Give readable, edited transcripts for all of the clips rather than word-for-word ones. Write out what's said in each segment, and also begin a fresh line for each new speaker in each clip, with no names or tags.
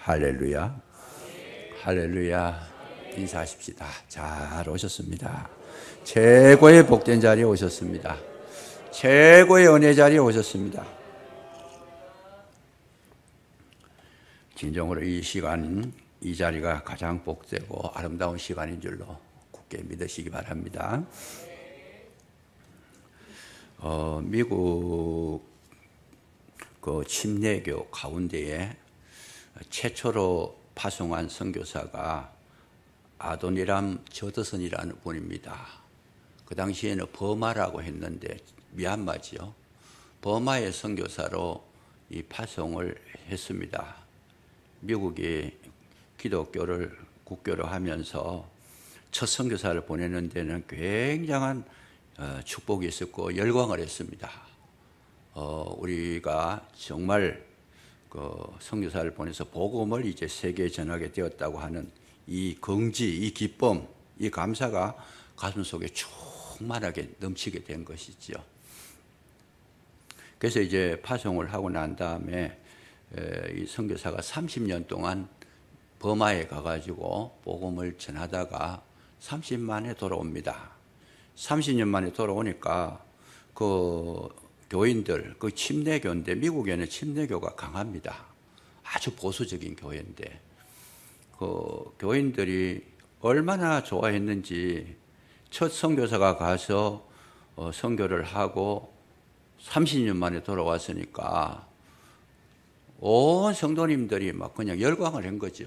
할렐루야. 할렐루야. 인사하십시다. 잘 오셨습니다. 최고의 복된 자리에 오셨습니다. 최고의 은혜 자리에 오셨습니다. 진정으로 이 시간, 이 자리가 가장 복되고 아름다운 시간인 줄로 굳게 믿으시기 바랍니다. 미국 그 침례교 가운데에 최초로 파송한 선교사가 아도니람 저드슨이라는 분입니다. 그 당시에는 버마라고 했는데 미얀마지요. 버마의 선교사로 이 파송을 했습니다. 미국이 기독교를 국교로 하면서 첫 선교사를 보내는 데는 굉장한 축복이 있었고 열광을 했습니다. 우리가 정말 그 선교사를 보내서 복음을 이제 세계에 전하게 되었다고 하는 이 긍지, 이 기쁨, 이 감사가 가슴 속에 충만하게 넘치게 된 것이죠. 그래서 이제 파송을 하고 난 다음에 이 선교사가 30년 동안 버마에 가가지고 복음을 전하다가 30년 만에 돌아옵니다. 30년 만에 돌아오니까 그 교인들, 그 침례교인데 미국에는 침례교가 강합니다. 아주 보수적인 교회인데 그 교인들이 얼마나 좋아했는지 첫 선교사가 가서 선교를 하고 30년 만에 돌아왔으니까 온 성도님들이 막 그냥 열광을 한 거죠.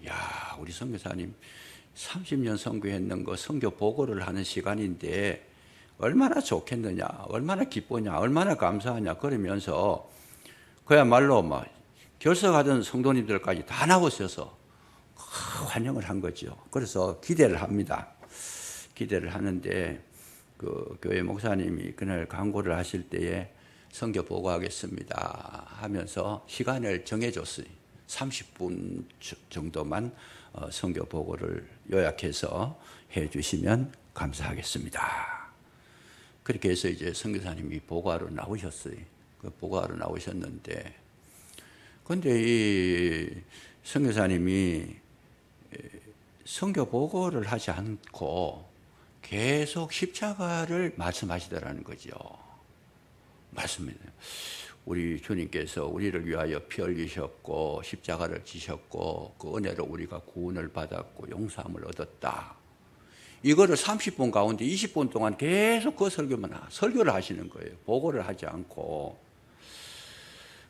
야, 우리 선교사님 30년 선교했는 거 선교 보고를 하는 시간인데 얼마나 좋겠느냐, 얼마나 기쁘냐, 얼마나 감사하냐 그러면서 그야말로 막 결석하던 성도님들까지 다 나오셔서 환영을 한 거죠. 그래서 기대를 합니다. 기대를 하는데 그 교회 목사님이 그날 강구를 하실 때에 선교 보고하겠습니다 하면서 시간을 정해줬어요. 30분 정도만 선교 보고를 요약해서 해주시면 감사하겠습니다. 그렇게 해서 이제 선교사님이 보고하러 나오셨어요. 그 보고하러 나오셨는데, 근데 이 선교사님이 선교 보고를 하지 않고 계속 십자가를 말씀하시더라는 거죠. 맞습니다. 우리 주님께서 우리를 위하여 피 흘리셨고 십자가를 지셨고 그 은혜로 우리가 구원을 받았고 용서함을 얻었다. 이거를 30분 가운데 20분 동안 계속 그 설교를 하시는 거예요. 보고를 하지 않고.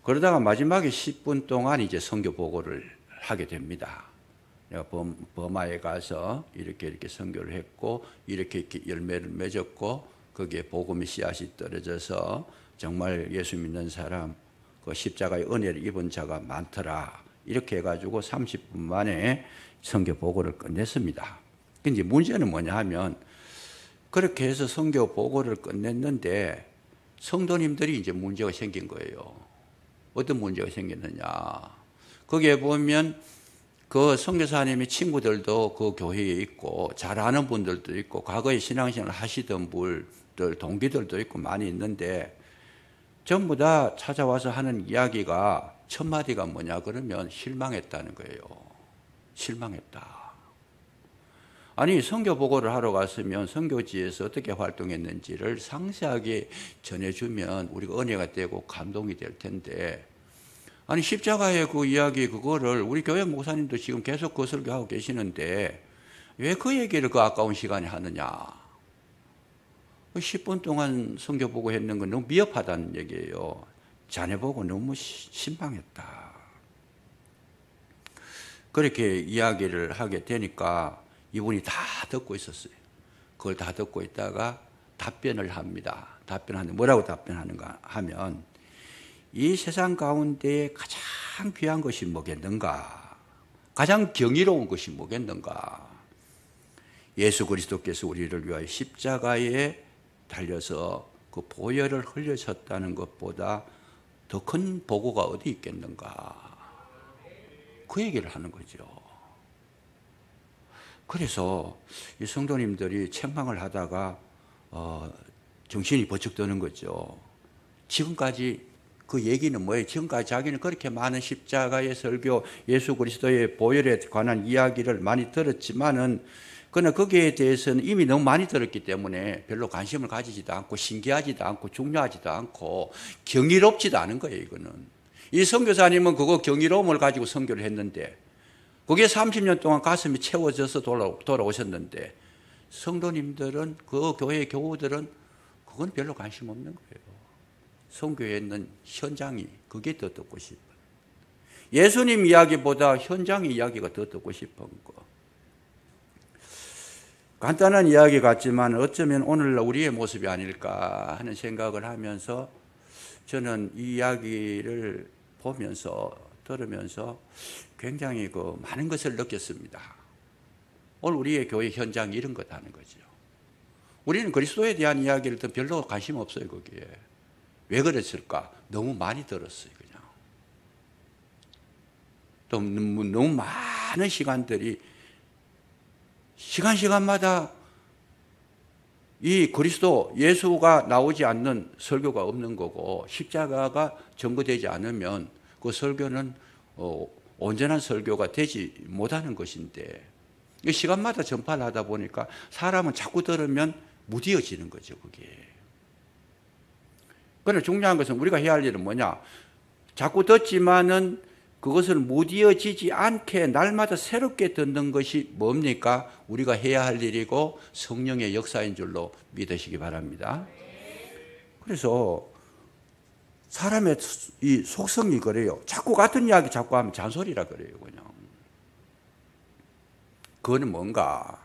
그러다가 마지막에 10분 동안 이제 선교 보고를 하게 됩니다. 내가 버마에 가서 이렇게 선교를 했고 이렇게 열매를 맺었고 거기에 복음의 씨앗이 떨어져서 정말 예수 믿는 사람, 그 십자가의 은혜를 입은 자가 많더라. 이렇게 해가지고 30분 만에 선교 보고를 끝냈습니다. 근데 문제는 뭐냐 하면 그렇게 해서 선교 보고를 끝냈는데 성도님들이 이제 문제가 생긴 거예요. 어떤 문제가 생겼느냐. 거기에 보면 그 선교사님의 친구들도 그 교회에 있고 잘 아는 분들도 있고 과거에 신앙생활을 하시던 분들, 동기들도 있고 많이 있는데 전부 다 찾아와서 하는 이야기가 첫 마디가 뭐냐 그러면 실망했다는 거예요. 실망했다. 아니 선교 보고를 하러 갔으면 선교지에서 어떻게 활동했는지를 상세하게 전해주면 우리가 은혜가 되고 감동이 될 텐데 아니 십자가의 그 이야기 그거를 우리 교회 목사님도 지금 계속 그 설교하고 계시는데 왜 그 얘기를 그 아까운 시간에 하느냐. 10분 동안 선교 보고 했는 건 너무 미흡하다는 얘기예요. 자네 보고 너무 신방했다. 그렇게 이야기를 하게 되니까 이분이 다 듣고 있었어요. 그걸 다 듣고 있다가 답변을 합니다. 답변하는데 뭐라고 답변하는가 하면 이 세상 가운데 가장 귀한 것이 뭐겠는가? 가장 경이로운 것이 뭐겠는가? 예수 그리스도께서 우리를 위하여 십자가에 달려서 그 보혈을 흘리셨다는 것보다 더 큰 보고가 어디 있겠는가? 그 얘기를 하는 거죠. 그래서 이 성도님들이 책망을 하다가 정신이 번쩍 드는 거죠. 지금까지 그 얘기는 뭐예요? 지금까지 자기는 그렇게 많은 십자가의 설교, 예수 그리스도의 보혈에 관한 이야기를 많이 들었지만은 그러나 거기에 대해서는 이미 너무 많이 들었기 때문에 별로 관심을 가지지도 않고 신기하지도 않고 중요하지도 않고 경이롭지도 않은 거예요. 이거는. 이 선교사님은 그거 경이로움을 가지고 선교를 했는데 그게 30년 동안 가슴이 채워져서 돌아오셨는데 성도님들은 그 교회 교우들은 그건 별로 관심 없는 거예요. 선교에 있는 현장이 그게 더 듣고 싶어요. 예수님 이야기보다 현장의 이야기가 더 듣고 싶은 거. 간단한 이야기 같지만 어쩌면 오늘날 우리의 모습이 아닐까 하는 생각을 하면서 저는 이 이야기를 보면서 들으면서 굉장히 많은 것을 느꼈습니다. 오늘 우리의 교회 현장이 이런 것 하는 거죠. 우리는 그리스도에 대한 이야기를 별로 관심 없어요. 거기에. 왜 그랬을까? 너무 많이 들었어요. 그냥. 또 너무 많은 시간들이 시간마다 이 그리스도 예수가 나오지 않는 설교가 없는 거고 십자가가 전거되지 않으면 그 설교는 온전한 설교가 되지 못하는 것인데 시간마다 전파를 하다 보니까 사람은 자꾸 들으면 무디어지는 거죠. 그게. 그러나 중요한 것은 우리가 해야 할 일은 뭐냐? 자꾸 듣지만은 그것을 무디어지지 않게 날마다 새롭게 듣는 것이 뭡니까? 우리가 해야 할 일이고 성령의 역사인 줄로 믿으시기 바랍니다. 그래서 사람의 이 속성이 그래요. 자꾸 같은 이야기 자꾸 하면 잔소리라 그래요. 그냥. 그거는 뭔가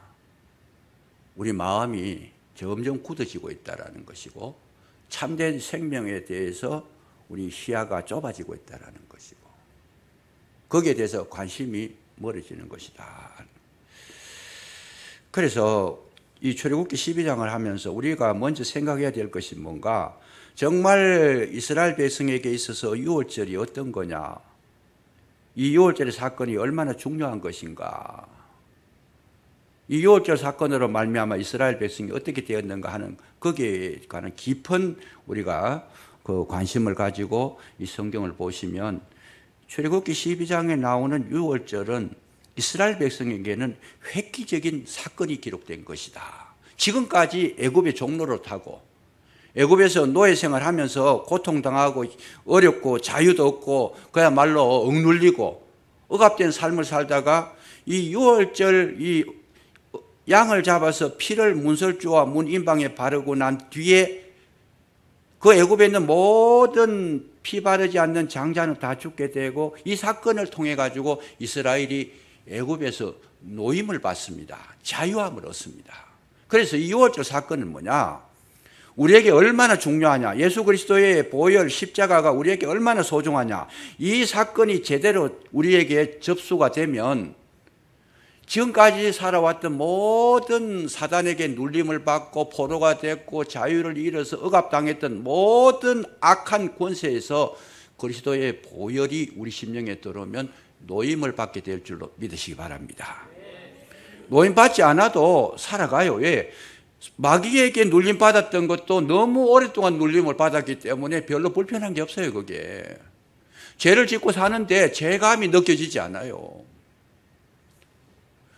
우리 마음이 점점 굳어지고 있다는 것이고 참된 생명에 대해서 우리 시야가 좁아지고 있다는 것이고 거기에 대해서 관심이 멀어지는 것이다. 그래서 이 출애굽기 12장을 하면서 우리가 먼저 생각해야 될 것이 뭔가 정말 이스라엘 백성에게 있어서 유월절이 어떤 거냐 이 유월절의 사건이 얼마나 중요한 것인가 이 유월절 사건으로 말미암아 이스라엘 백성이 어떻게 되었는가 하는 거기에 관한 깊은 우리가 그 관심을 가지고 이 성경을 보시면 출애굽기 12장에 나오는 유월절은 이스라엘 백성에게는 획기적인 사건이 기록된 것이다. 지금까지 애굽의 종로를 타고 애굽에서 노예 생활하면서 고통당하고 어렵고 자유도 없고 그야말로 억눌리고 억압된 삶을 살다가 이 유월절 이 양을 잡아서 피를 문설주와 문인방에 바르고 난 뒤에 그 애굽에 있는 모든 피 바르지 않는 장자는 다 죽게 되고 이 사건을 통해 가지고 이스라엘이 애굽에서 노임을 받습니다. 자유함을 얻습니다. 그래서 이 유월절 사건은 뭐냐? 우리에게 얼마나 중요하냐? 예수 그리스도의 보혈 십자가가 우리에게 얼마나 소중하냐? 이 사건이 제대로 우리에게 접수가 되면 지금까지 살아왔던 모든 사단에게 눌림을 받고 포로가 됐고 자유를 잃어서 억압당했던 모든 악한 권세에서 그리스도의 보혈이 우리 심령에 들어오면 노임을 받게 될 줄로 믿으시기 바랍니다. 노임 받지 않아도 살아가요. 왜? 마귀에게 눌림 받았던 것도 너무 오랫동안 눌림을 받았기 때문에 별로 불편한 게 없어요. 그게. 죄를 짓고 사는데 죄감이 느껴지지 않아요.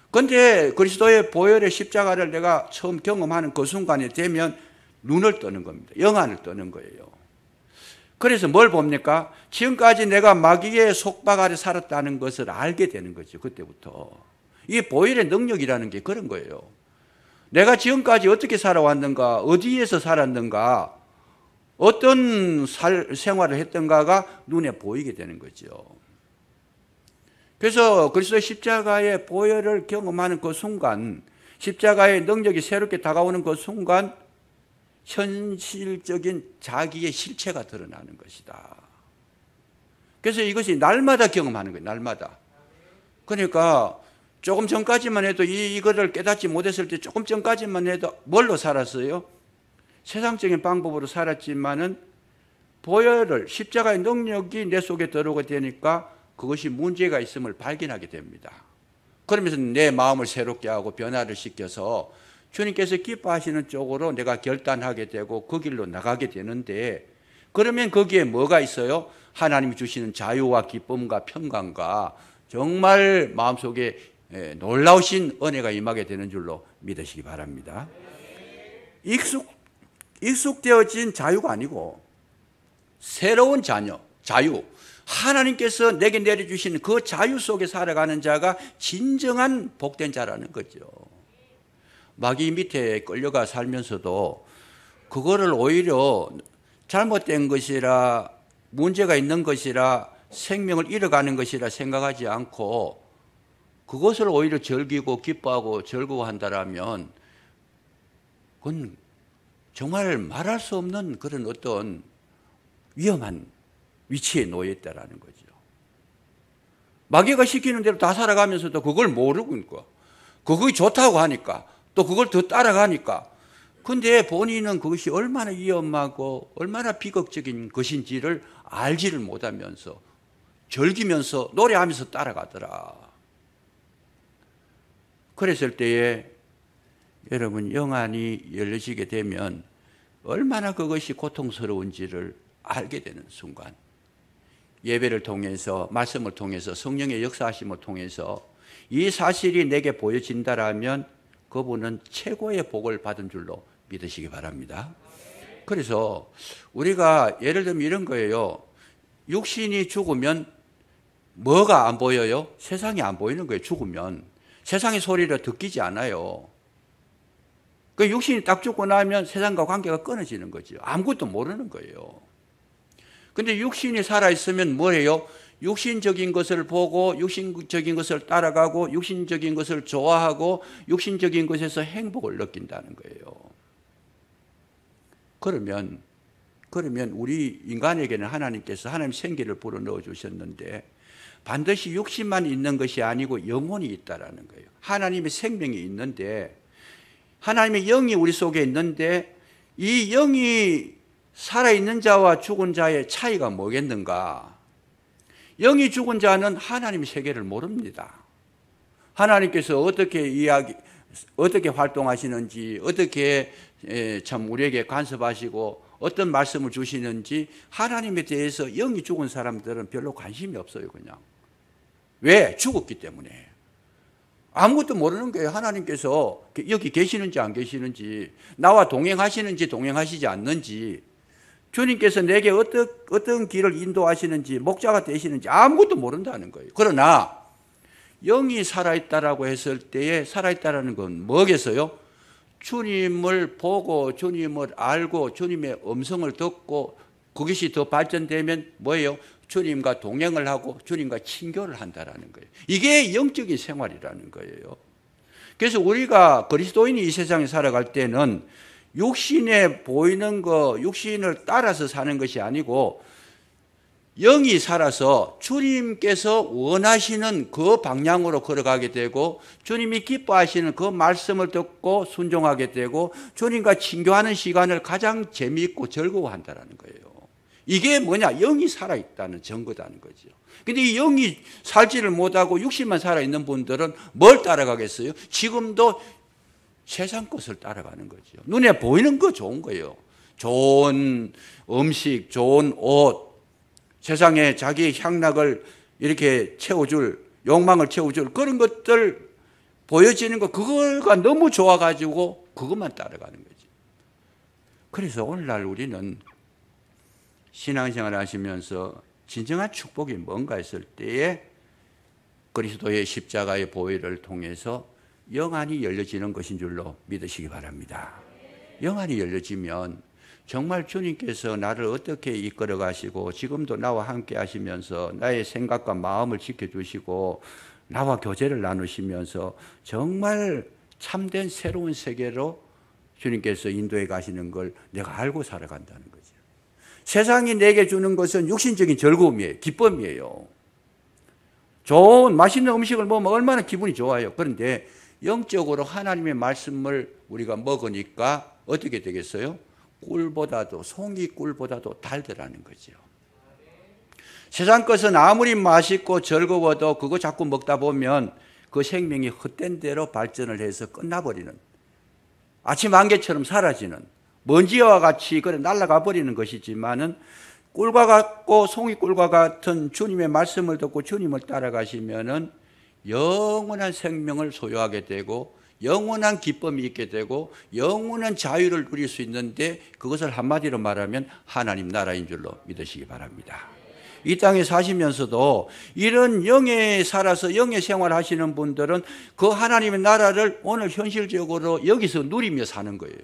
그런데 그리스도의 보혈의 십자가를 내가 처음 경험하는 그 순간이 되면 눈을 뜨는 겁니다. 영안을 뜨는 거예요. 그래서 뭘 봅니까? 지금까지 내가 마귀의 속박 아래 살았다는 것을 알게 되는 거죠. 그때부터. 이 보혈의 능력이라는 게 그런 거예요. 내가 지금까지 어떻게 살아왔는가, 어디에서 살았는가, 어떤 생활을 했던가가 눈에 보이게 되는 거죠. 그래서 그리스도의 십자가의 보혈을 경험하는 그 순간, 십자가의 능력이 새롭게 다가오는 그 순간 현실적인 자기의 실체가 드러나는 것이다. 그래서 이것이 날마다 경험하는 거예요. 날마다. 그러니까 조금 전까지만 해도 이거를 깨닫지 못했을 때 조금 전까지만 해도 뭘로 살았어요? 세상적인 방법으로 살았지만은 보혈을 십자가의 능력이 내 속에 들어오게 되니까 그것이 문제가 있음을 발견하게 됩니다. 그러면서 내 마음을 새롭게 하고 변화를 시켜서 주님께서 기뻐하시는 쪽으로 내가 결단하게 되고 그 길로 나가게 되는데 그러면 거기에 뭐가 있어요? 하나님이 주시는 자유와 기쁨과 평강과 정말 마음속에 놀라우신 은혜가 임하게 되는 줄로 믿으시기 바랍니다. 익숙되어진 자유가 아니고 새로운 자유. 하나님께서 내게 내려주신 그 자유 속에 살아가는 자가 진정한 복된 자라는 거죠. 마귀 밑에 끌려가 살면서도 그거를 오히려 잘못된 것이라, 문제가 있는 것이라, 생명을 잃어가는 것이라 생각하지 않고 그것을 오히려 즐기고 기뻐하고 즐거워한다라면 그건 정말 말할 수 없는 그런 어떤 위험한 위치에 놓여 있다라는 거죠. 마귀가 시키는 대로 다 살아가면서도 그걸 모르고 있고, 그것이 좋다고 하니까, 또 그걸 더 따라가니까. 근데 본인은 그것이 얼마나 위험하고 얼마나 비극적인 것인지를 알지를 못하면서 즐기면서 노래하면서 따라가더라. 그랬을 때에 여러분 영안이 열려지게 되면 얼마나 그것이 고통스러운지를 알게 되는 순간, 예배를 통해서, 말씀을 통해서, 성령의 역사하심을 통해서 이 사실이 내게 보여진다라면 그분은 최고의 복을 받은 줄로 믿으시기 바랍니다. 그래서 우리가 예를 들면 이런 거예요. 육신이 죽으면 뭐가 안 보여요? 세상이 안 보이는 거예요. 죽으면 세상의 소리를 듣기지 않아요. 그 육신이 딱 죽고 나면 세상과 관계가 끊어지는 거죠. 아무것도 모르는 거예요. 근데 육신이 살아있으면 뭐예요? 육신적인 것을 보고 육신적인 것을 따라가고 육신적인 것을 좋아하고 육신적인 것에서 행복을 느낀다는 거예요. 그러면 우리 인간에게는 하나님께서 하나님 생기를 불어넣어 주셨는데 반드시 육신만 있는 것이 아니고 영혼이 있다라는 거예요. 하나님의 생명이 있는데, 하나님의 영이 우리 속에 있는데 이 영이 살아있는 자와 죽은 자의 차이가 뭐겠는가? 영이 죽은 자는 하나님의 세계를 모릅니다. 하나님께서 어떻게 활동하시는지, 어떻게 참 우리에게 간섭하시고 어떤 말씀을 주시는지 하나님에 대해서 영이 죽은 사람들은 별로 관심이 없어요. 그냥. 왜? 죽었기 때문에. 아무것도 모르는 거예요. 하나님께서 여기 계시는지 안 계시는지, 나와 동행하시는지 동행하시지 않는지, 주님께서 내게 어떤 길을 인도하시는지, 목자가 되시는지 아무것도 모른다는 거예요. 그러나 영이 살아있다라고 했을 때에 살아있다라는 건 뭐겠어요? 주님을 보고 주님을 알고 주님의 음성을 듣고 그것이 더 발전되면 뭐예요? 주님과 동행을 하고 주님과 친교를 한다라는 거예요. 이게 영적인 생활이라는 거예요. 그래서 우리가 그리스도인이 이 세상에 살아갈 때는 육신에 보이는 거, 육신을 따라서 사는 것이 아니고 영이 살아서 주님께서 원하시는 그 방향으로 걸어가게 되고 주님이 기뻐하시는 그 말씀을 듣고 순종하게 되고 주님과 친교하는 시간을 가장 재미있고 즐거워한다는 거예요. 이게 뭐냐? 영이 살아있다는 증거다는 거죠. 근데 이 영이 살지를 못하고 육신만 살아있는 분들은 뭘 따라가겠어요? 지금도 세상 것을 따라가는 거죠. 눈에 보이는 거 좋은 거예요. 좋은 음식, 좋은 옷, 세상에 자기의 향락을 이렇게 채워줄, 욕망을 채워줄 그런 것들 보여지는 거, 그거가 너무 좋아가지고 그것만 따라가는 거죠. 그래서 오늘날 우리는 신앙생활을 하시면서 진정한 축복이 뭔가 했을 때에 그리스도의 십자가의 보혈을 통해서 영안이 열려지는 것인 줄로 믿으시기 바랍니다. 영안이 열려지면 정말 주님께서 나를 어떻게 이끌어 가시고 지금도 나와 함께 하시면서 나의 생각과 마음을 지켜주시고 나와 교제를 나누시면서 정말 참된 새로운 세계로 주님께서 인도해 가시는 걸 내가 알고 살아간다는 거죠. 세상이 내게 주는 것은 육신적인 즐거움이에요. 기쁨이에요. 좋은 맛있는 음식을 먹으면 얼마나 기분이 좋아요. 그런데 영적으로 하나님의 말씀을 우리가 먹으니까 어떻게 되겠어요? 꿀보다도, 송이 꿀보다도 달더라는 거죠. 세상 것은 아무리 맛있고 즐거워도 그거 자꾸 먹다 보면 그 생명이 헛된 대로 발전을 해서 끝나버리는, 아침 안개처럼 사라지는, 먼지와 같이 그래 날아가 버리는 것이지만은 꿀과 같고 송이꿀과 같은 주님의 말씀을 듣고 주님을 따라가시면은 영원한 생명을 소유하게 되고 영원한 기쁨이 있게 되고 영원한 자유를 누릴 수 있는데, 그것을 한마디로 말하면 하나님 나라인 줄로 믿으시기 바랍니다. 이 땅에 사시면서도 이런 영에 살아서 영의 생활하시는 분들은 그 하나님의 나라를 오늘 현실적으로 여기서 누리며 사는 거예요.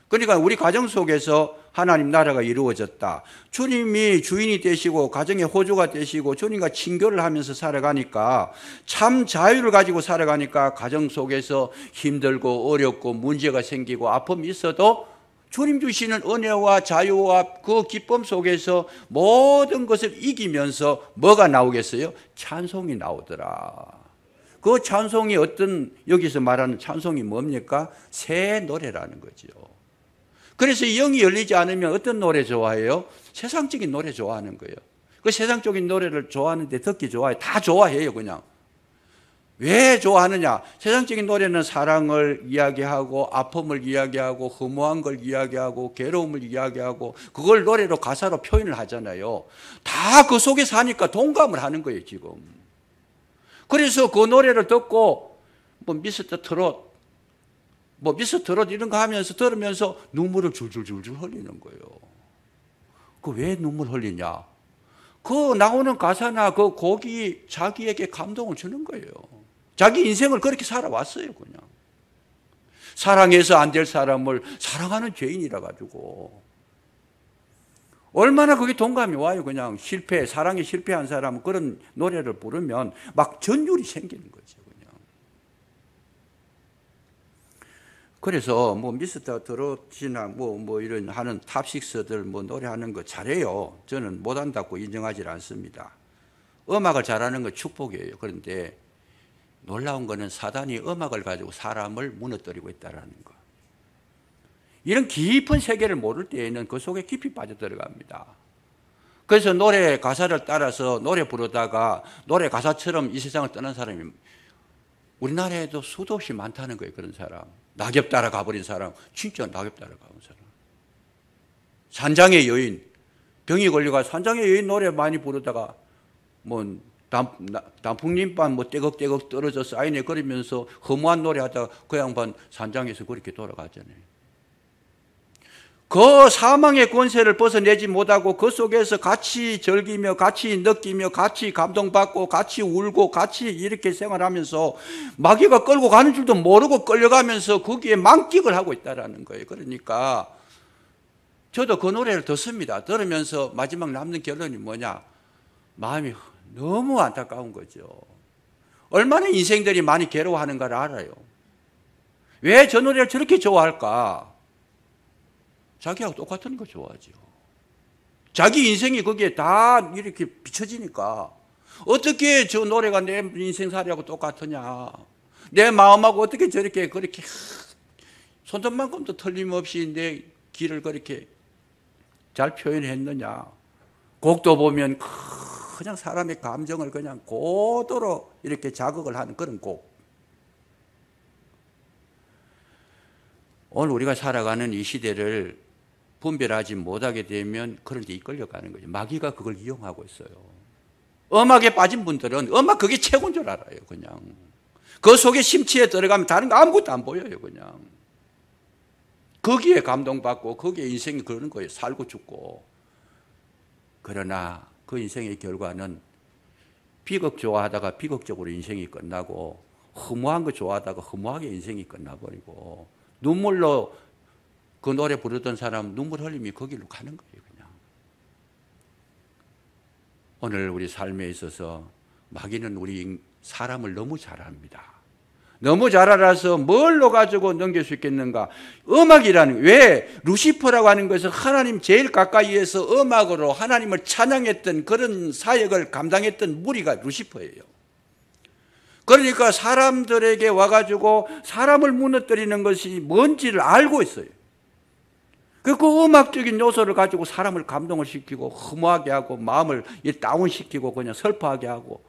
그러니까 우리 가정 속에서 하나님 나라가 이루어졌다. 주님이 주인이 되시고 가정의 호주가 되시고 주님과 친교를 하면서 살아가니까, 참 자유를 가지고 살아가니까 가정 속에서 힘들고 어렵고 문제가 생기고 아픔이 있어도 주님 주시는 은혜와 자유와 그 기쁨 속에서 모든 것을 이기면서 뭐가 나오겠어요? 찬송이 나오더라. 그 찬송이 어떤, 여기서 말하는 찬송이 뭡니까? 새 노래라는 거죠. 그래서 영이 열리지 않으면 어떤 노래 좋아해요? 세상적인 노래 좋아하는 거예요. 그 세상적인 노래를 좋아하는데 듣기 좋아해요. 다 좋아해요, 그냥. 왜 좋아하느냐? 세상적인 노래는 사랑을 이야기하고 아픔을 이야기하고 허무한 걸 이야기하고 괴로움을 이야기하고 그걸 노래로 가사로 표현을 하잖아요. 다 그 속에 사니까 동감을 하는 거예요, 지금. 그래서 그 노래를 듣고 뭐 미스터 트롯, 미스터 트롯 이런 거 하면서 들으면서 눈물을 줄줄줄줄 흘리는 거예요. 그 왜 눈물 흘리냐? 그 나오는 가사나 그 곡이 자기에게 감동을 주는 거예요. 자기 인생을 그렇게 살아왔어요, 그냥. 사랑해서 안 될 사람을 사랑하는 죄인이라 가지고. 얼마나 그게 동감이 와요, 그냥. 사랑에 실패한 사람은 그런 노래를 부르면 막 전율이 생기는 거죠, 그냥. 그래서 미스터 트롯이나 이런 하는 탑식스들 노래하는 거 잘해요. 저는 못한다고 인정하지 않습니다. 음악을 잘하는 건 축복이에요. 그런데 놀라운 거는 사단이 음악을 가지고 사람을 무너뜨리고 있다는 거. 이런 깊은 세계를 모를 때에는 그 속에 깊이 빠져들어갑니다. 그래서 노래 가사를 따라서 노래 부르다가 노래 가사처럼 이 세상을 떠난 사람이 우리나라에도 수도 없이 많다는 거예요. 그런 사람. 낙엽 따라 가버린 사람. 진짜 낙엽 따라 가본 사람. 산장의 여인. 병이 걸려가 산장의 여인 노래 많이 부르다가 단풍잎반 떼걱떼걱 떨어져 사인에 걸으면서 허무한 노래 하다가 그 양반 산장에서 그렇게 돌아가잖아요. 그 사망의 권세를 벗어내지 못하고 그 속에서 같이 즐기며 같이 느끼며 같이 감동받고 같이 울고 같이 이렇게 생활하면서 마귀가 끌고 가는 줄도 모르고 끌려가면서 거기에 만끽을 하고 있다는 거예요. 그러니까 저도 그 노래를 듣습니다. 들으면서 마지막 남는 결론이 뭐냐? 마음이 너무 안타까운 거죠. 얼마나 인생들이 많이 괴로워하는가를 알아요. 왜 저 노래를 저렇게 좋아할까? 자기하고 똑같은 거 좋아하죠. 자기 인생이 거기에 다 이렇게 비춰지니까 어떻게 저 노래가 내 인생살이하고 똑같으냐. 내 마음하고 어떻게 저렇게 그렇게 손톱만큼도 틀림없이 내 길을 그렇게 잘 표현했느냐. 곡도 보면 그냥 사람의 감정을 그냥 고도로 이렇게 자극을 하는 그런 곡. 오늘 우리가 살아가는 이 시대를 분별하지 못하게 되면 그런 데 이끌려가는 거죠. 마귀가 그걸 이용하고 있어요. 음악에 빠진 분들은 음악 그게 최고인 줄 알아요, 그냥. 그 속에 심취에 들어가면 다른 거 아무것도 안 보여요, 그냥. 거기에 감동받고 거기에 인생이 그러는 거예요. 살고 죽고. 그러나 그 인생의 결과는 비극 좋아하다가 비극적으로 인생이 끝나고 허무한 거 좋아하다가 허무하게 인생이 끝나버리고 눈물로 그 노래 부르던 사람 눈물 흘림이 거기로 가는 거예요, 그냥. 오늘 우리 삶에 있어서 마귀는 우리 사람을 너무 잘 압니다. 너무 잘 알아서 뭘로 가지고 넘길 수 있겠는가? 음악이라는, 왜? 루시퍼라고 하는 것은 하나님 제일 가까이에서 음악으로 하나님을 찬양했던 그런 사역을 감당했던 무리가 루시퍼예요. 그러니까 사람들에게 와가지고 사람을 무너뜨리는 것이 뭔지를 알고 있어요. 그 음악적인 요소를 가지고 사람을 감동을 시키고 허무하게 하고 마음을 다운시키고 그냥 슬퍼하게 하고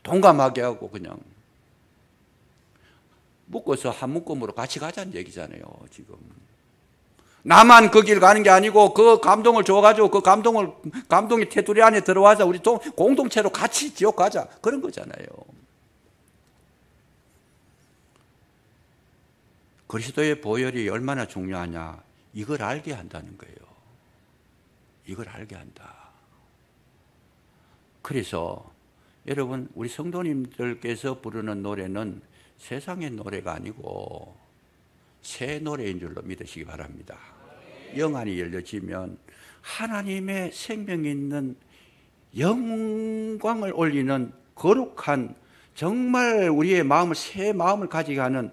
동감하게 하고 그냥 묶어서 한 묶음으로 같이 가자는 얘기잖아요, 지금. 나만 그 길 가는 게 아니고 그 감동을 줘가지고 그 감동의 테두리 안에 들어와서 우리 공동체로 같이 지옥 가자. 그런 거잖아요. 그리스도의 보혈이 얼마나 중요하냐. 이걸 알게 한다는 거예요. 이걸 알게 한다. 그래서 여러분, 우리 성도님들께서 부르는 노래는 세상의 노래가 아니고 새 노래인 줄로 믿으시기 바랍니다. 영안이 열려지면 하나님의 생명 있는 영광을 올리는 거룩한, 정말 우리의 마음을, 새 마음을 가지게 하는,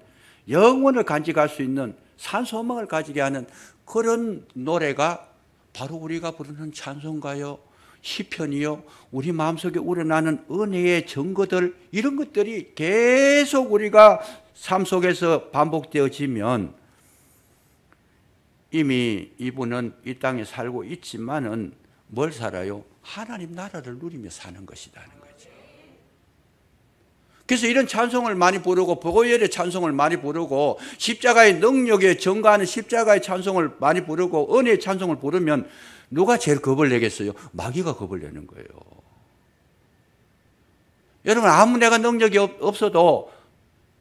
영혼을 간직할 수 있는, 산소망을 가지게 하는 그런 노래가 바로 우리가 부르는 찬송가요, 시편이요, 우리 마음속에 우러나는 은혜의 증거들, 이런 것들이 계속 우리가 삶 속에서 반복되어지면 이미 이분은 이 땅에 살고 있지만은 뭘 살아요? 하나님 나라를 누리며 사는 것이라는 거죠. 그래서 이런 찬송을 많이 부르고 보혈의 찬송을 많이 부르고 십자가의 능력에 증거하는 십자가의 찬송을 많이 부르고 은혜의 찬송을 부르면 누가 제일 겁을 내겠어요? 마귀가 겁을 내는 거예요. 여러분, 아무 내가 능력이 없어도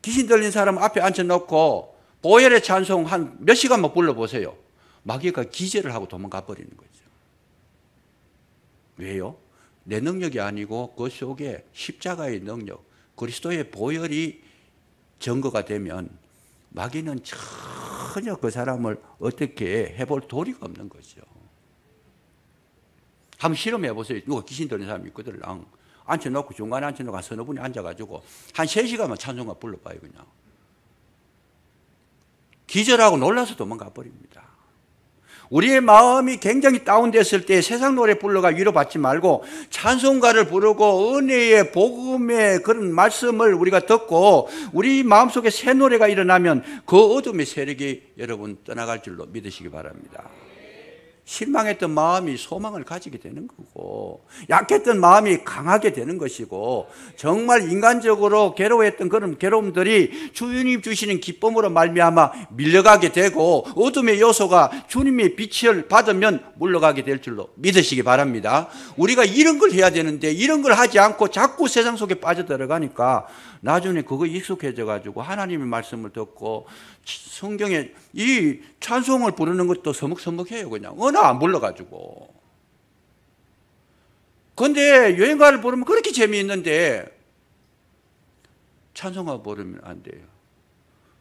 귀신 들린 사람 앞에 앉혀놓고 보혈의 찬송 한 몇 시간만 불러보세요. 마귀가 기절을 하고 도망가 버리는 거죠. 왜요? 내 능력이 아니고 그 속에 십자가의 능력, 그리스도의 보혈이 증거가 되면 마귀는 전혀 그 사람을 어떻게 해볼 도리가 없는 거죠. 한번 실험해 보세요. 누가 귀신 들린 사람이 있거든. 앉혀놓고 중간에 앉혀놓고 한 서너 분이 앉아가지고 한 3시간만 찬송가 불러봐요. 그냥 기절하고 놀라서 도망가 버립니다. 우리의 마음이 굉장히 다운됐을 때 세상 노래 불러가 위로받지 말고 찬송가를 부르고 은혜의 복음의 그런 말씀을 우리가 듣고 우리 마음속에 새 노래가 일어나면 그 어둠의 세력이 여러분 떠나갈 줄로 믿으시기 바랍니다. 실망했던 마음이 소망을 가지게 되는 거고, 약했던 마음이 강하게 되는 것이고, 정말 인간적으로 괴로워했던 그런 괴로움들이 주님 주시는 기쁨으로 말미암아 밀려가게 되고, 어둠의 요소가 주님의 빛을 받으면 물러가게 될 줄로 믿으시기 바랍니다. 우리가 이런 걸 해야 되는데 이런 걸 하지 않고 자꾸 세상 속에 빠져들어가니까 나중에 그거 익숙해져 가지고 하나님의 말씀을 듣고 성경에 이 찬송을 부르는 것도 서먹서먹해요. 그냥 어느 안 불러가지고. 그런데 여행가를 부르면 그렇게 재미있는데 찬송가 부르면 안 돼요.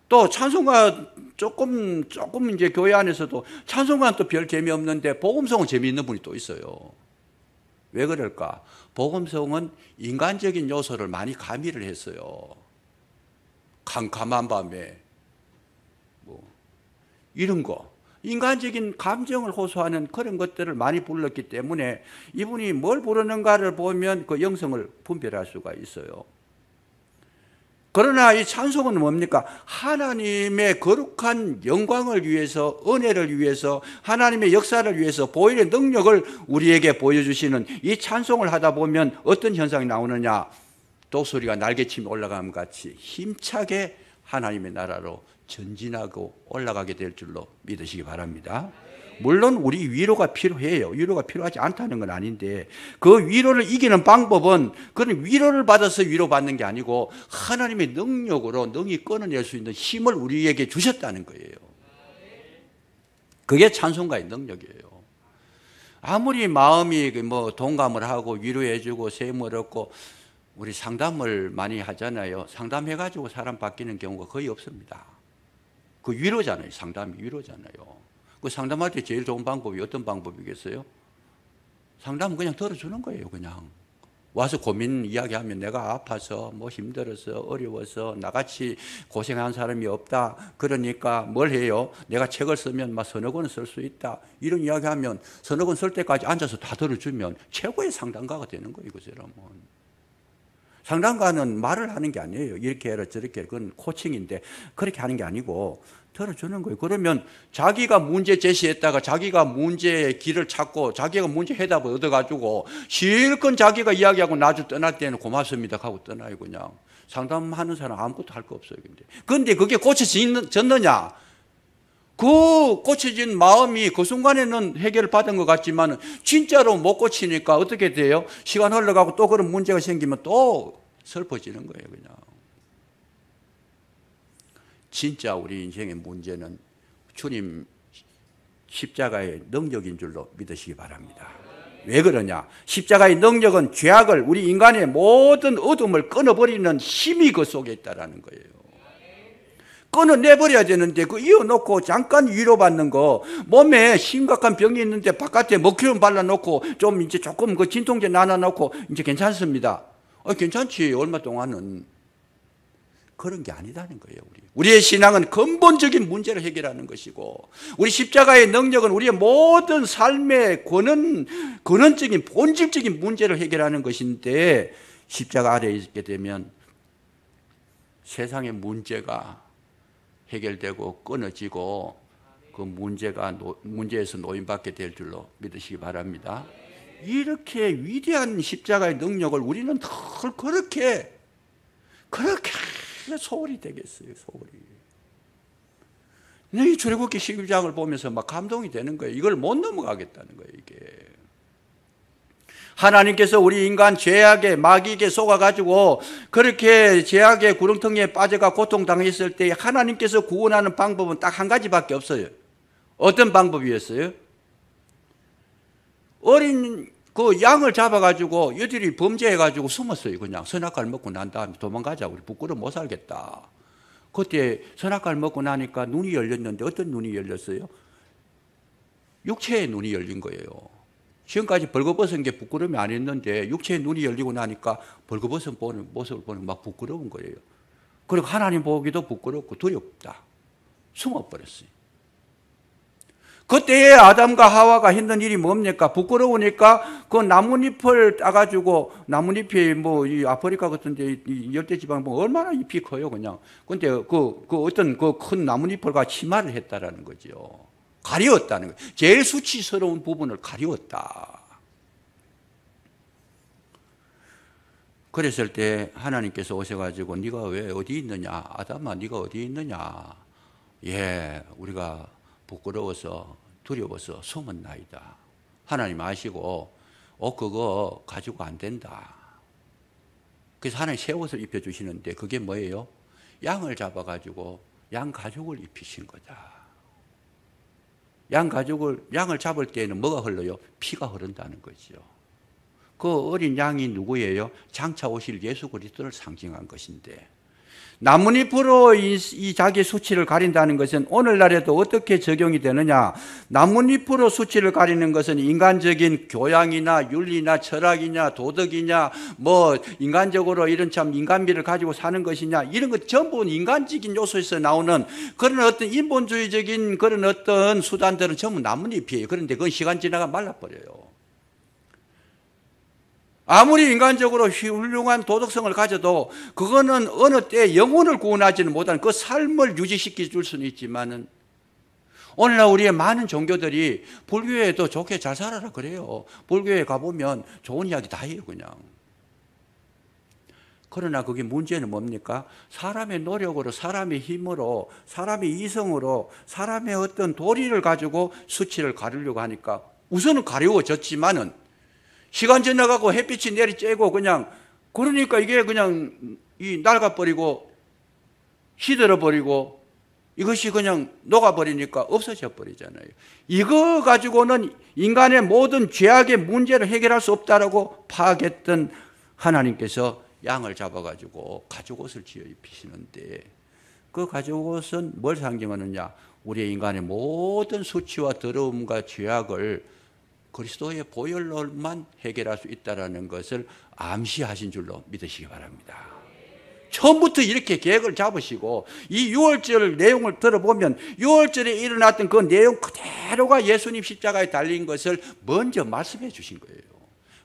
또 찬송가 조금 이제 교회 안에서도 찬송가는 또 별 재미없는데 복음송은 재미있는 분이 또 있어요. 왜 그럴까? 복음송은 인간적인 요소를 많이 가미를 했어요. 캄캄한 밤에 이런 거, 인간적인 감정을 호소하는 그런 것들을 많이 불렀기 때문에 이분이 뭘 부르는가를 보면 그 영성을 분별할 수가 있어요. 그러나 이 찬송은 뭡니까? 하나님의 거룩한 영광을 위해서, 은혜를 위해서, 하나님의 역사를 위해서 보혈의 능력을 우리에게 보여주시는 이 찬송을 하다 보면 어떤 현상이 나오느냐? 독수리가 날개치며 올라감 같이 힘차게 하나님의 나라로 전진하고 올라가게 될 줄로 믿으시기 바랍니다. 물론 우리 위로가 필요해요. 위로가 필요하지 않다는 건 아닌데 그 위로를 이기는 방법은 그런 위로를 받아서 위로받는 게 아니고 하나님의 능력으로 능히 끊어낼 수 있는 힘을 우리에게 주셨다는 거예요. 그게 찬송가의 능력이에요. 아무리 마음이 동감을 하고 위로해주고 세움을 얻고 우리 상담을 많이 하잖아요. 상담해가지고 사람 바뀌는 경우가 거의 없습니다. 그 위로잖아요. 상담이 위로잖아요. 그 상담할 때 제일 좋은 방법이 어떤 방법이겠어요? 상담은 그냥 들어주는 거예요. 그냥 와서 고민 이야기하면 내가 아파서 힘들어서 어려워서 나같이 고생한 사람이 없다. 그러니까 뭘 해요? 내가 책을 쓰면 서너 권은 쓸 수 있다. 이런 이야기하면 서너 권 쓸 때까지 앉아서 다 들어주면 최고의 상담가가 되는 거예요. 그 사람은. 상담가는 말을 하는 게 아니에요. 이렇게 해라 저렇게 해라. 그건 코칭인데 그렇게 하는 게 아니고 들어주는 거예요. 그러면 자기가 문제 제시했다가 자기가 문제의 길을 찾고 자기가 문제 해답을 얻어가지고 실컷 자기가 이야기하고 나중 떠날 때는 고맙습니다 하고 떠나요. 그냥 상담하는 사람 아무것도 할 거 없어요. 근데 그게 고쳐졌느냐? 그 고쳐진 마음이 그 순간에는 해결을 받은 것 같지만 진짜로 못 고치니까 어떻게 돼요? 시간 흘러가고 또 그런 문제가 생기면 또 슬퍼지는 거예요. 그냥. 진짜 우리 인생의 문제는 주님 십자가의 능력인 줄로 믿으시기 바랍니다. 왜 그러냐? 십자가의 능력은 죄악을, 우리 인간의 모든 어둠을 끊어버리는 힘이 그 속에 있다는 거예요. 끊어내버려야 되는데 그 이어놓고 잠깐 위로받는 거, 몸에 심각한 병이 있는데 바깥에 먹기름 발라놓고 좀 이제 조금 그 진통제 나눠놓고 이제 괜찮습니다. 괜찮지. 얼마 동안은. 그런 게 아니다는 거예요. 우리의 신앙은 근본적인 문제를 해결하는 것이고, 우리 십자가의 능력은 우리의 모든 삶의 근원적인 본질적인 문제를 해결하는 것인데, 십자가 아래에 있게 되면 세상의 문제가 해결되고 끊어지고 그 문제에서 노인받게 될 줄로 믿으시기 바랍니다. 이렇게 위대한 십자가의 능력을 우리는 늘 그렇게 소홀히 되겠어요. 소홀히. 이 출애굽기 11장을 보면서 막 감동이 되는 거예요. 이걸 못 넘어가겠다는 거예요. 이게 하나님께서 우리 인간 죄악의 마귀에게 속아가지고 그렇게 죄악의 구렁텅이에 빠져가 고통당했을 때 하나님께서 구원하는 방법은 딱 한 가지밖에 없어요. 어떤 방법이었어요? 어린 그 양을 잡아가지고 여들이 범죄해가지고 숨었어요. 그냥 선악과를 먹고 난 다음에 도망가자. 우리 부끄러워 못 살겠다. 그때 선악과를 먹고 나니까 눈이 열렸는데 어떤 눈이 열렸어요? 육체의 눈이 열린 거예요. 지금까지 벌거벗은 게 부끄러움이 아니었는데 육체의 눈이 열리고 나니까 벌거벗은 모습을 보는 막 부끄러운 거예요. 그리고 하나님 보기도 부끄럽고 두렵다. 숨어버렸어요. 그때에 아담과 하와가 했는 일이 뭡니까? 부끄러우니까 그 나뭇잎을 따가지고, 나뭇잎이 이 아프리카 같은데 이 열대지방 보면 얼마나 잎이 커요, 그냥. 근데 어떤 그 큰 나뭇잎을가 치마를 했다라는 거죠. 가리웠다는 거예요. 제일 수치스러운 부분을 가리웠다. 그랬을 때 하나님께서 오셔가지고 네가 왜 어디 있느냐? 아담아, 네가 어디 있느냐? 예, 우리가 부끄러워서 두려워서 숨었나이다. 하나님 아시고 그거 가지고 안 된다. 그래서 하나님 새 옷을 입혀주시는데 그게 뭐예요? 양을 잡아가지고 양 가죽을 입히신 거다. 양을 잡을 때에는 뭐가 흘러요? 피가 흐른다는 거죠. 그 어린 양이 누구예요? 장차 오실 예수 그리스도를 상징한 것인데, 나뭇잎으로 이 자기 수치를 가린다는 것은 오늘날에도 어떻게 적용이 되느냐? 나뭇잎으로 수치를 가리는 것은 인간적인 교양이나 윤리나 철학이냐 도덕이냐 인간적으로 이런 참 인간미를 가지고 사는 것이냐, 이런 것 전부 인간적인 요소에서 나오는 그런 어떤 인본주의적인 그런 어떤 수단들은 전부 나뭇잎이에요. 그런데 그건 시간 지나가 말라버려요. 아무리 인간적으로 훌륭한 도덕성을 가져도 그거는 어느 때 영혼을 구원하지는 못하는 그 삶을 유지시켜 줄 수는 있지만은, 오늘날 우리의 많은 종교들이 불교에도 좋게 잘 살아라 그래요. 불교에 가보면 좋은 이야기 다 해요, 그냥. 그러나 그게 문제는 뭡니까? 사람의 노력으로, 사람의 힘으로, 사람의 이성으로, 사람의 어떤 도리를 가지고 수치를 가리려고 하니까 우선은 가려워졌지만은 시간 지나가고 햇빛이 내리쬐고 그러니까 이게 그냥 낡아버리고 시들어버리고 이것이 그냥 녹아버리니까 없어져 버리잖아요. 이거 가지고는 인간의 모든 죄악의 문제를 해결할 수 없다라고 파악했던 하나님께서 양을 잡아가지고 가죽옷을 지어 입히시는데, 그 가죽옷은 뭘 상징하느냐? 우리의 인간의 모든 수치와 더러움과 죄악을 그리스도의 보혈로만 해결할 수 있다는 것을 암시하신 줄로 믿으시기 바랍니다. 처음부터 이렇게 계획을 잡으시고 이 6월절 내용을 들어보면 6월절에 일어났던 그 내용 그대로가 예수님 십자가에 달린 것을 먼저 말씀해 주신 거예요.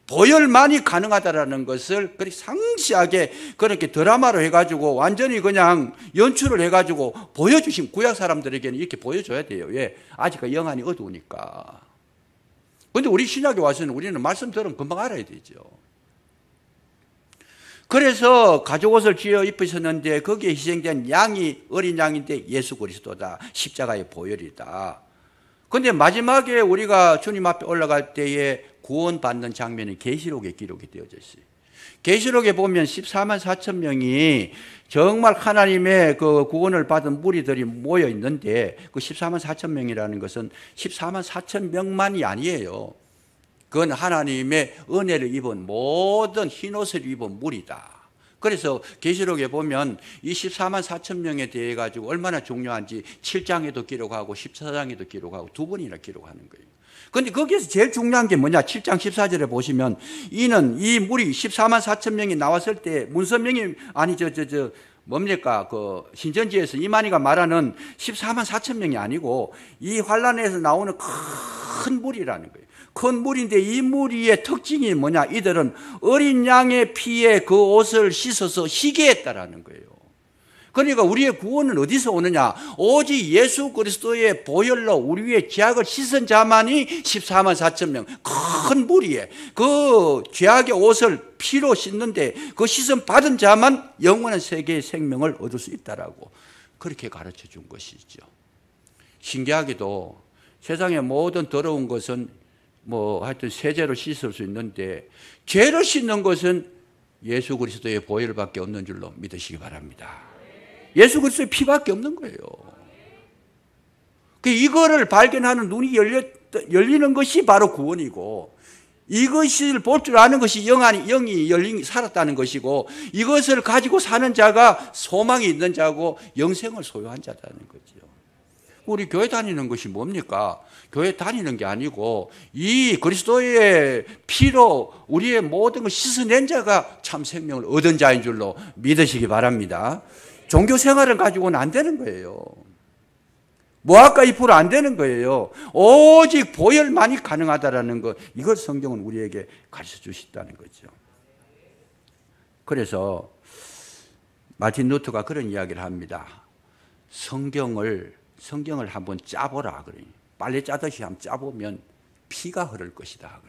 보혈만이 가능하다는 것을 그렇게 상시하게 그렇게 드라마로 해가지고 완전히 그냥 연출을 해가지고 보여주신 구약 사람들에게는 이렇게 보여줘야 돼요. 왜? 아직까지 영안이 어두우니까. 그런데 우리 신약에 와서는 우리는 말씀 들으면 금방 알아야 되죠. 그래서 가죽옷을 쥐어 입으셨는데 거기에 희생된 양이 어린 양인데 예수 그리스도다. 십자가의 보혈이다. 그런데 마지막에 우리가 주님 앞에 올라갈 때에 구원받는 장면이 계시록에 기록이 되어져 있어요. 계시록에 보면 14만 4천 명이 정말 하나님의 그 구원을 받은 무리들이 모여 있는데 그 14만 4천 명이라는 것은 14만 4천 명만이 아니에요. 그건 하나님의 은혜를 입은 모든 흰옷을 입은 무리다. 그래서 계시록에 보면 이 14만 4천 명에 대해 가지고 얼마나 중요한지 7장에도 기록하고 14장에도 기록하고 두 번이나 기록하는 거예요. 그런데 거기에서 제일 중요한 게 뭐냐? 7장 14절에 보시면 이는 이 무리 14만 4천 명이 나왔을 때 문선명이 아니 뭡니까? 그 신천지에서 이만희가 말하는 14만 4천 명이 아니고 이 환란에서 나오는 큰 무리라는 거예요. 큰 무리인데 이 무리의 특징이 뭐냐? 이들은 어린 양의 피에 그 옷을 씻어서 희게 했다라는 거예요. 그러니까 우리의 구원은 어디서 오느냐? 오직 예수 그리스도의 보혈로 우리 위에 죄악을 씻은 자만이 14만 4천 명, 큰 무리에 그 죄악의 옷을 피로 씻는데 그 씻음 받은 자만 영원한 세계의 생명을 얻을 수 있다라고 그렇게 가르쳐 준 것이죠. 신기하게도 세상의 모든 더러운 것은 뭐 하여튼 세제로 씻을 수 있는데 죄를 씻는 것은 예수 그리스도의 보혈밖에 없는 줄로 믿으시기 바랍니다. 예수 그리스도의 피밖에 없는 거예요. 이거를 발견하는 눈이 열리는 것이 바로 구원이고 이것을 볼 줄 아는 것이 영이 살았다는 것이고 이것을 가지고 사는 자가 소망이 있는 자고 영생을 소유한 자라는 거죠. 우리 교회 다니는 것이 뭡니까? 교회 다니는 게 아니고 이 그리스도의 피로 우리의 모든 걸 씻어낸 자가 참 생명을 얻은 자인 줄로 믿으시기 바랍니다. 종교 생활을 가지고는 안 되는 거예요. 모아까 이프로 안 되는 거예요. 오직 보혈만이 가능하다라는 것, 이걸 성경은 우리에게 가르쳐 주시다는 거죠. 그래서 마틴 루터가 그런 이야기를 합니다. 성경을 한번 짜보라 그래요. 빨래 짜듯이 한번 짜보면 피가 흐를 것이다.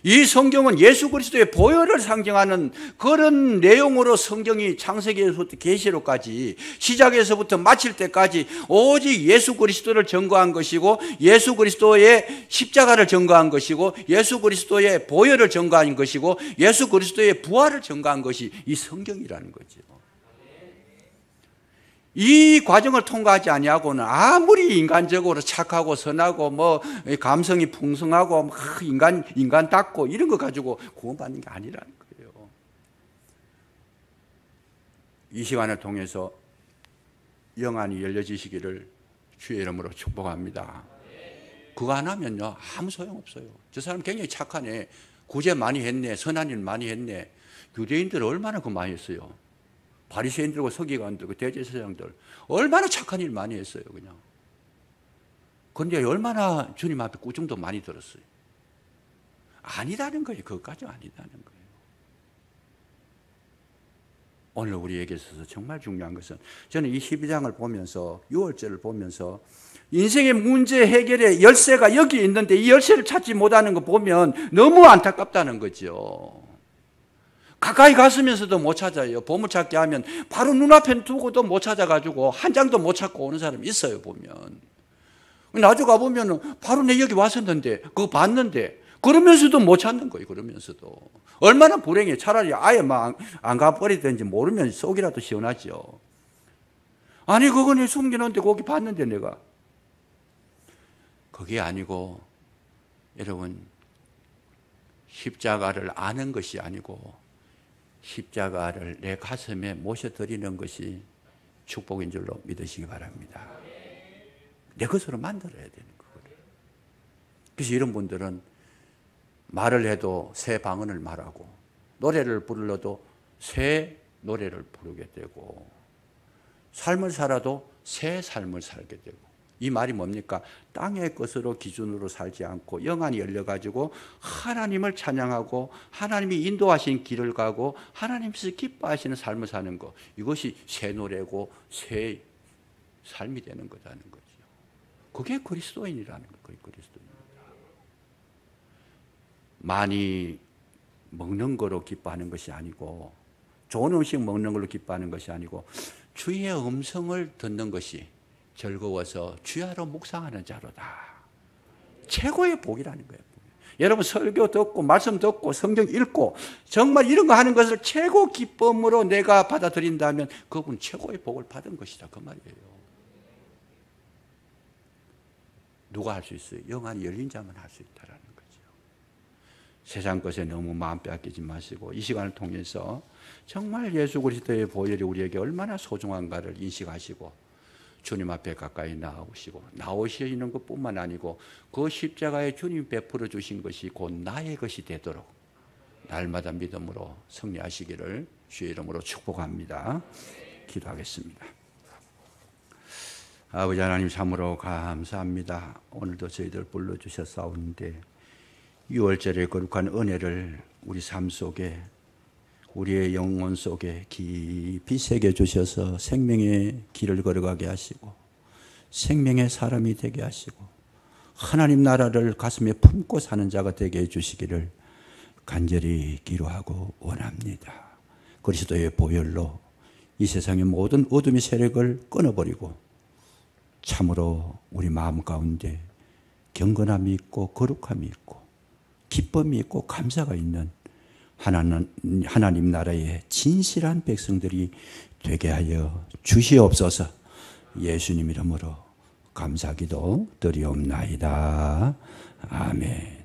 이 성경은 예수 그리스도의 보혈을 상징하는 그런 내용으로 성경이 창세기에서부터 계시록까지 시작에서부터 마칠 때까지 오직 예수 그리스도를 증거한 것이고 예수 그리스도의 십자가를 증거한 것이고 예수 그리스도의 보혈을 증거한 것이고 예수 그리스도의 부활을 증거한 것이 이 성경이라는 거죠. 이 과정을 통과하지 아니하고는 아무리 인간적으로 착하고 선하고 뭐 감성이 풍성하고 인간답고 이런 거 가지고 구원받는 게 아니라는 거예요. 이 시간을 통해서 영안이 열려지시기를 주의 이름으로 축복합니다. 그거 안 하면요 아무 소용없어요. 저 사람 굉장히 착하네, 구제 많이 했네, 선한 일 많이 했네. 유대인들 얼마나 그 많이 했어요. 바리새인들과 서기관들, 대제사장들 얼마나 착한 일 많이 했어요, 그냥. 그런데 얼마나 주님 앞에 꾸중도 많이 들었어요. 아니라는 거예요. 그것까지 아니라는 거예요. 오늘 우리에게 있어서 정말 중요한 것은 저는 이 12장을 보면서 6월절을 보면서 인생의 문제 해결의 열쇠가 여기 있는데 이 열쇠를 찾지 못하는 거 보면 너무 안타깝다는 거죠. 가까이 갔으면서도 못 찾아요. 보물찾기 하면 바로 눈앞에 두고도 못 찾아가지고 한 장도 못 찾고 오는 사람이 있어요, 보면. 나중에 가보면 바로 내 여기 왔었는데 그거 봤는데 그러면서도 못 찾는 거예요. 그러면서도 얼마나 불행해. 차라리 아예 막 안 가버리든지 모르면 속이라도 시원하죠. 아니 그거는 숨겨놓은데 거기 봤는데 내가. 그게 아니고 여러분 십자가를 아는 것이 아니고 십자가를 내 가슴에 모셔드리는 것이 축복인 줄로 믿으시기 바랍니다. 내 것으로 만들어야 되는 거거든요. 그래서 이런 분들은 말을 해도 새 방언을 말하고 노래를 불러도 새 노래를 부르게 되고 삶을 살아도 새 삶을 살게 되고 이 말이 뭡니까? 땅의 것으로 기준으로 살지 않고 영안이 열려가지고 하나님을 찬양하고 하나님이 인도하신 길을 가고 하나님께서 기뻐하시는 삶을 사는 것, 이것이 새 노래고 새 삶이 되는 거라는 거죠. 그게 그리스도인이라는 거예요. 그리스도인입니다. 많이 먹는 거로 기뻐하는 것이 아니고 좋은 음식 먹는 걸로 기뻐하는 것이 아니고 주의 음성을 듣는 것이 즐거워서 주야로 묵상하는 자로다. 최고의 복이라는 거예요. 여러분 설교 듣고 말씀 듣고 성경 읽고 정말 이런 거 하는 것을 최고 기쁨으로 내가 받아들인다면 그분 최고의 복을 받은 것이다 그 말이에요. 누가 할 수 있어요? 영안이 열린 자만 할 수 있다라는 거죠. 세상 것에 너무 마음 빼앗기지 마시고 이 시간을 통해서 정말 예수 그리스도의 보혈이 우리에게 얼마나 소중한가를 인식하시고 주님 앞에 가까이 나오시는 것뿐만 아니고 그 십자가에 주님 베풀어 주신 것이 곧 나의 것이 되도록 날마다 믿음으로 승리하시기를 주의 이름으로 축복합니다. 기도하겠습니다. 아버지 하나님 참으로 감사합니다. 오늘도 저희들 불러주셨사온데 6월절의 거룩한 은혜를 우리 삶 속에 우리의 영혼 속에 깊이 새겨주셔서 생명의 길을 걸어가게 하시고 생명의 사람이 되게 하시고 하나님 나라를 가슴에 품고 사는 자가 되게 해주시기를 간절히 기도하고 원합니다. 그리스도의 보혈로 이 세상의 모든 어둠의 세력을 끊어버리고 참으로 우리 마음 가운데 경건함이 있고 거룩함이 있고 기쁨이 있고 감사가 있는 하나님 나라의 진실한 백성들이 되게 하여 주시옵소서. 예수님 이름으로 감사기도 드리옵나이다. 아멘.